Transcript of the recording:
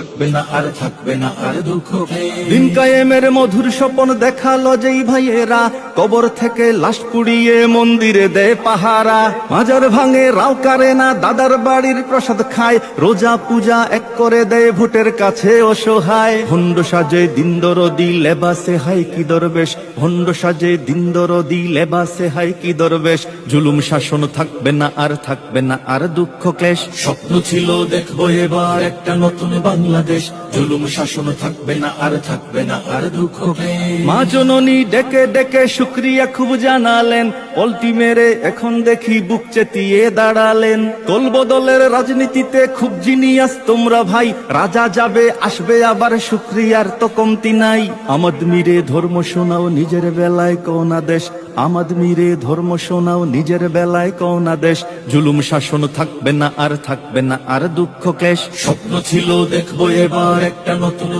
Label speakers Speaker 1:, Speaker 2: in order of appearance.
Speaker 1: থাকবে না আর থাকবে না আর দুঃখ।
Speaker 2: দিন কায়েমের মধুর স্বপন দেখালো যেই ভাইয়েরা, কবর থেকে লাশ পুড়িয়ে মন্দিরে দেয় পাহারা। মাজার ভাঙে রাও কারে না, দাদার বাড়ির প্রসাদ খায়, রোজা পূজা এক করে দেয় ভোটের কাছে অসহায়। ভণ্ড সাজে দিন দরদি লেবাসে হাই কি দরবেশ, ভণ্ড সাজে দিন দরদি লেবাসে হাই কি দরবেশ। জুলুম শাসন থাকবে না আর থাকবে না আর দুঃখ ক্লেশ।
Speaker 1: স্বপ্ন ছিল দেখবো এবার একটা নতুন বাংলাদেশ, জুলুম শাসন থাকবে না আর থাকবে না আর দুঃখ।
Speaker 2: মা জননী ডেকে ডেকে শুক্রিয়া খুব জানালেন, পল্টি মেরে এখন দেখি বুক চেতিয়ে দাঁড়ালেন। দল বদলের রাজনীতিতে খুব জিনিয়াস তোমরা ভাই, রাজা যাবে আসবে আবার শুক্রিয়ার তো কমতি নাই। আমদ মিরে ধর্ম শোনাও নিজের বেলায় কোন দেশ, আমদ মিরে ধর্ম শোনাও নিজের বেলায় কোন দেশ। জুলুম শাসন থাকবে না আর থাকবে না আর দুঃখ ক্লেশ।
Speaker 1: স্বপ্ন ছিল দেখবো এবার একটা নতুন